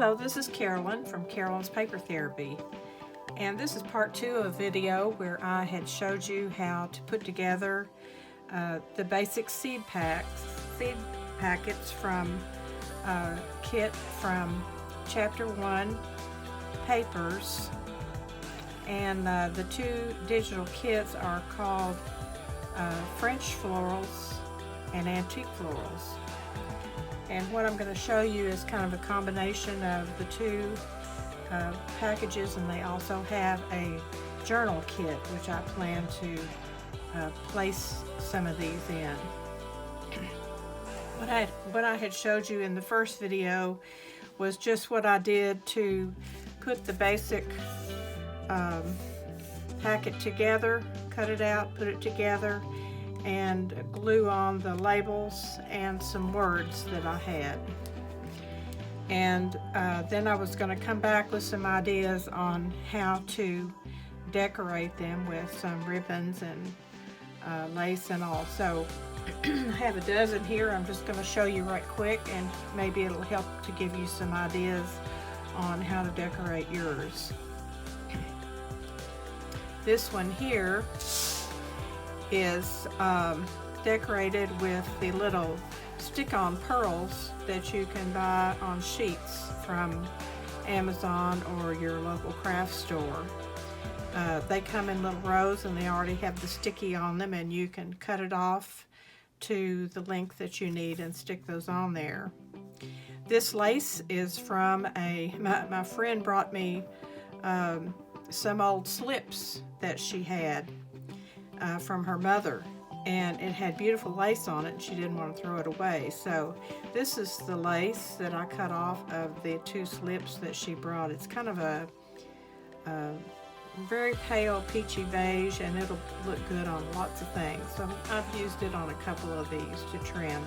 Hello, this is Carolyn from Carolyn's Paper Therapy, and this is part 2 of a video where I had showed you how to put together the basic seed packets from kit from Chapter 1 papers, and the 2 digital kits are called French florals and antique florals. And what I'm going to show you is kind of a combination of the 2 packages, and they also have a journal kit which I plan to place some of these in. What I had showed you in the first video was just what I did to put the basic packet together, cut it out, put it together, and glue on the labels and some words that I had. And then I was going to come back with some ideas on how to decorate them with some ribbons and lace and all. So I have a dozen here. I'm just going to show you right quick, and maybe it'll help to give you some ideas on how to decorate yours. This one here is decorated with the little stick-on pearls that you can buy on sheets from Amazon or your local craft store. They come in little rows, and they already have the sticky on them, and you can cut it off to the length that you need and stick those on there. This lace is from my friend brought me some old slips that she had from her mother, and it had beautiful lace on it, and she didn't want to throw it away. So this is the lace that I cut off of the 2 slips that she brought. It's kind of a very pale peachy beige, and it'll look good on lots of things. So I've used it on a couple of these to trim.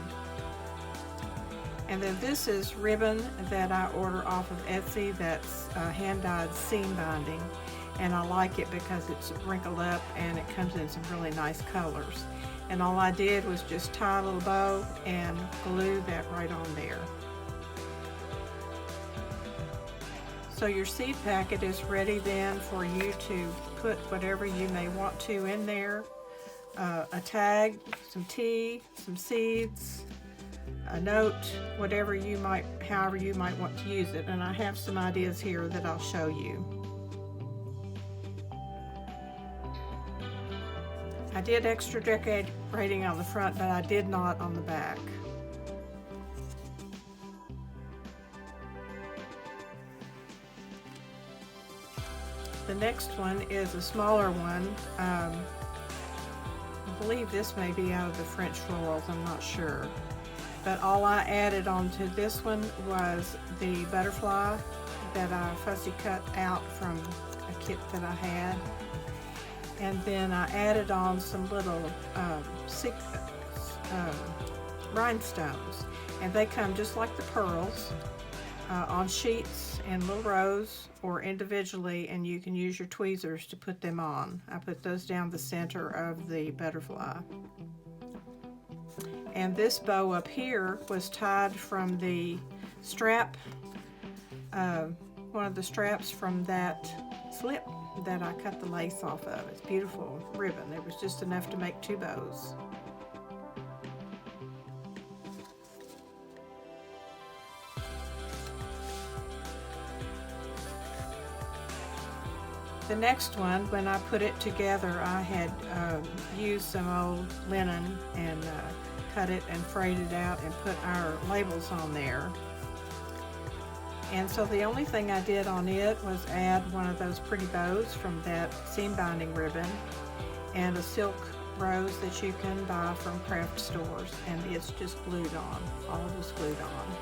And then this is ribbon that I order off of Etsy that's hand-dyed seam binding. And I like it because it's wrinkled up and it comes in some really nice colors. And all I did was just tie a little bow and glue that right on there. So your seed packet is ready then for you to put whatever you may want to in there. A tag, some tea, some seeds, a note, however you might want to use it. And I have some ideas here that I'll show you. I did extra decorating on the front, but I did not on the back. The next one is a smaller one. I believe this may be out of the French florals, I'm not sure. But all I added onto this one was the butterfly that I fussy cut out from a kit that I had. And then I added on some little rhinestones, and they come just like the pearls on sheets in little rows or individually, and you can use your tweezers to put them on. I put those down the center of the butterfly. And this bow up here was tied from the strap, one of the straps from that slip that I cut the lace off of. It's beautiful ribbon. There was just enough to make 2 bows. The next one, when I put it together, I had used some old linen and cut it and frayed it out and put our labels on there. And so the only thing I did on it was add one of those pretty bows from that seam binding ribbon and a silk rose that you can buy from craft stores, and it's just glued on, all of it's glued on.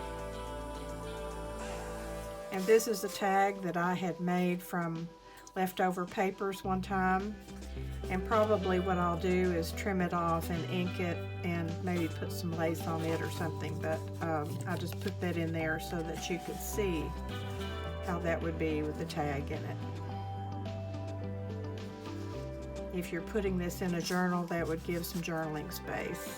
And this is a tag that I had made from leftover papers one time, and probably what I'll do is trim it off and ink it and maybe put some lace on it or something, but I just put that in there so that you could see how that would be with the tag in it. If you're putting this in a journal, that would give some journaling space.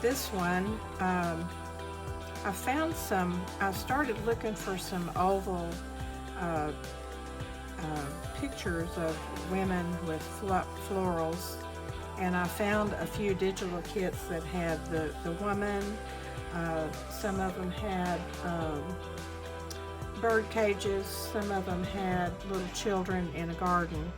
This one, I found some, I started looking for some oval pictures of women with florals, and I found a few digital kits that had the woman. Some of them had bird cages, some of them had little children in a garden,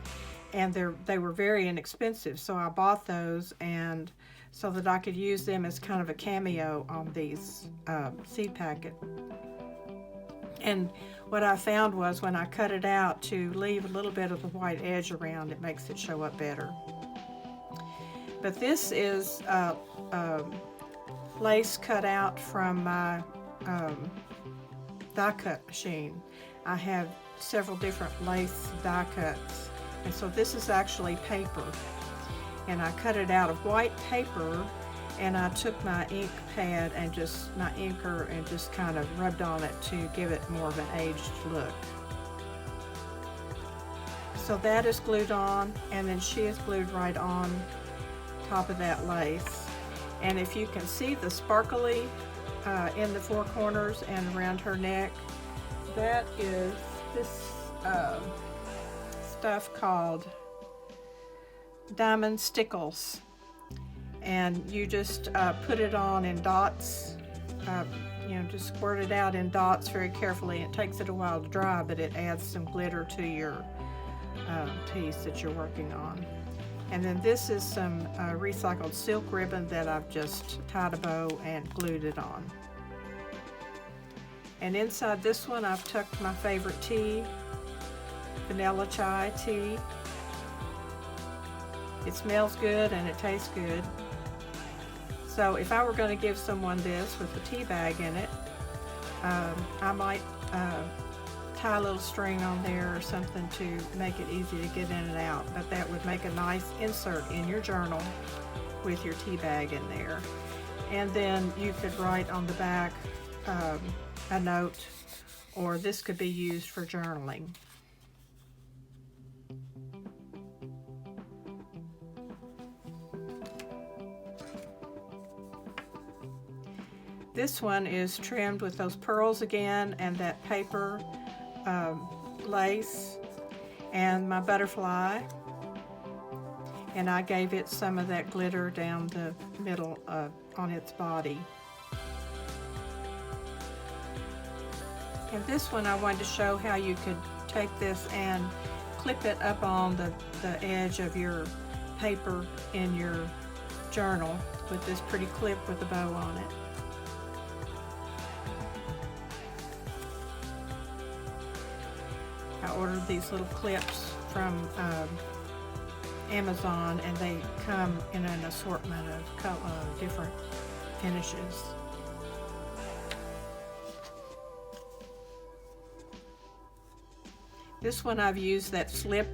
and they were very inexpensive, so I bought those, and so that I could use them as kind of a cameo on these seed packet. And what I found was when I cut it out to leave a little bit of the white edge around, it makes it show up better. But this is lace cut out from my die cut machine. I have several different lace die cuts, and so this is actually paper, and I cut it out of white paper, and I took my ink pad and just my inker and just kind of rubbed on it to give it more of an aged look. So that is glued on, and then she is glued right on top of that lace. And if you can see the sparkly in the four corners and around her neck, that is this stuff called diamond Stickles, and you just put it on in dots, you know, just squirt it out in dots very carefully. It takes it a while to dry, but it adds some glitter to your piece that you're working on. And then this is some recycled silk ribbon that I've just tied a bow and glued it on. And inside this one I've tucked my favorite tea, vanilla chai tea. It smells good and it tastes good. So if I were going to give someone this with a tea bag in it, I might tie a little string on there or something to make it easy to get in and out. But that would make a nice insert in your journal with your tea bag in there. And then you could write on the back a note, or this could be used for journaling. This one is trimmed with those pearls again and that paper lace and my butterfly, and I gave it some of that glitter down the middle on its body. And this one I wanted to show how you could take this and clip it up on the edge of your paper in your journal with this pretty clip with a bow on it. I ordered these little clips from Amazon, and they come in an assortment of different finishes. This one I've used that slip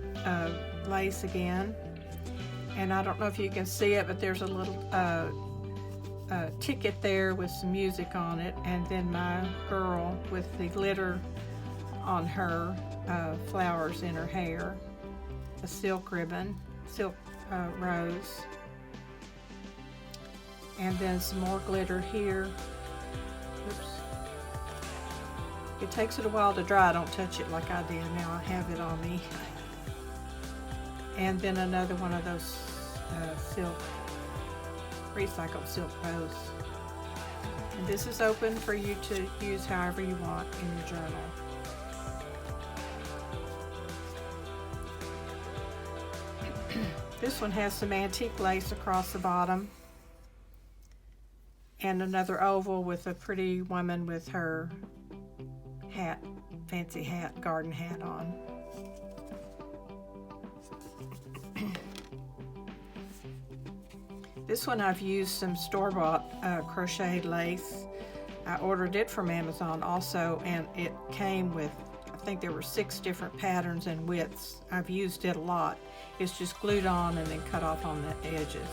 lace again, and I don't know if you can see it, but there's a little ticket there with some music on it, and then my girl with the glitter on her, flowers in her hair, a silk ribbon, silk rose, and then some more glitter here. Oops. It takes it a while to dry. Don't touch it like I did. Now I have it on me. And then another one of those recycled silk bows. And this is open for you to use however you want in your journal. This one has some antique lace across the bottom, and another oval with a pretty woman with her hat, fancy hat, garden hat on. This one I've used some store-bought crocheted lace. I ordered it from Amazon also, and it came with, I think there were 6 different patterns and widths. I've used it a lot. It's just glued on and then cut off on the edges.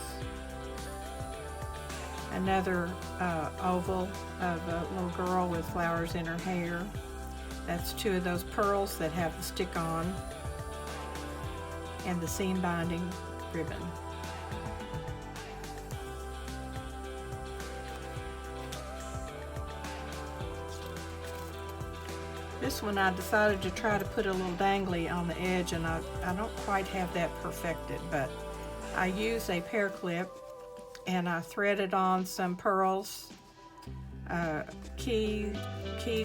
Another oval of a little girl with flowers in her hair. That's 2 of those pearls that have the stick on, and the seam binding ribbon. This one I decided to try to put a little dangly on the edge, and I don't quite have that perfected, but I use a pear clip and I threaded on some pearls, key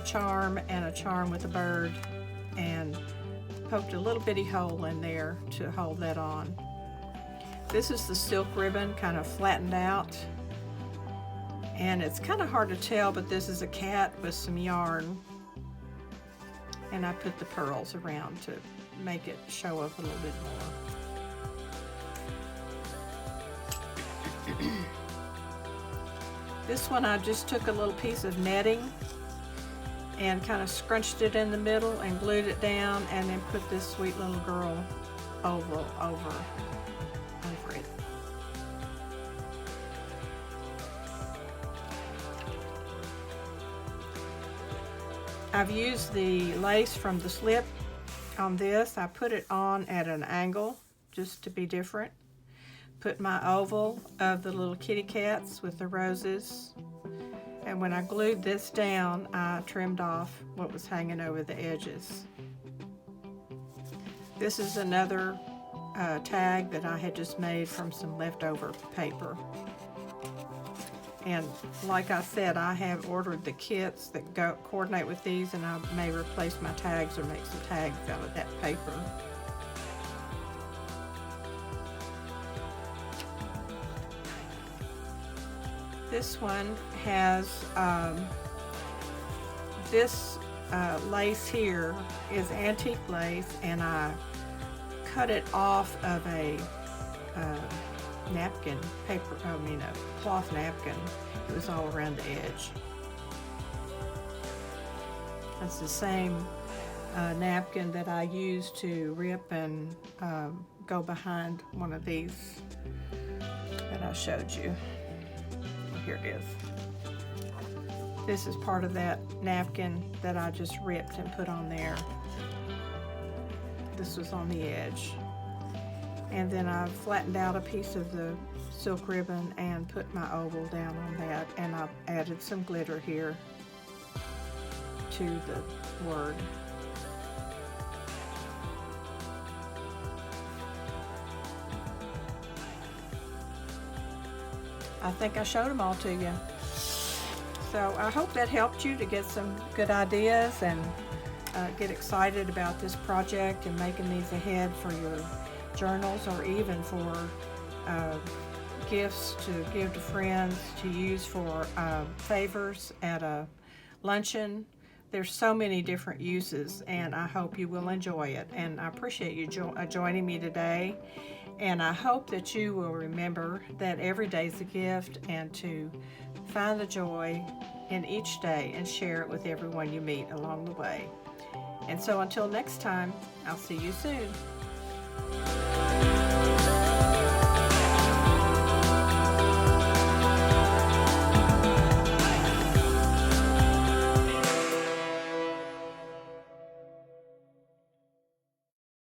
charm, and a charm with a bird, and poked a little bitty hole in there to hold that on. This is the silk ribbon, kind of flattened out, and it's kind of hard to tell, but this is a cat with some yarn, and I put the pearls around to make it show up a little bit more. This one I just took a little piece of netting and kind of scrunched it in the middle and glued it down, and then put this sweet little girl oval over it. I've used the lace from the slip on this. I put it on at an angle just to be different. Put my oval of the little kitty cats with the roses, and when I glued this down, I trimmed off what was hanging over the edges. This is another tag that I had just made from some leftover paper. And like I said, I have ordered the kits that coordinate with these, and I may replace my tags or make some tags out of that paper. This one has this lace here is antique lace, and I cut it off of a napkin, a cloth napkin. It was all around the edge. That's the same napkin that I used to rip and go behind one of these that I showed you. Here it is. This is part of that napkin that I just ripped and put on there. This was on the edge. And then I flattened out a piece of the silk ribbon and put my oval down on that, and I added some glitter here to the word. I think I showed them all to you. So I hope that helped you to get some good ideas and get excited about this project and making these ahead for your journals, or even for gifts to give to friends, to use for favors at a luncheon. There's so many different uses, and I hope you will enjoy it. And I appreciate you joining me today. And I hope that you will remember that every day is a gift, and to find the joy in each day and share it with everyone you meet along the way. And so until next time, I'll see you soon.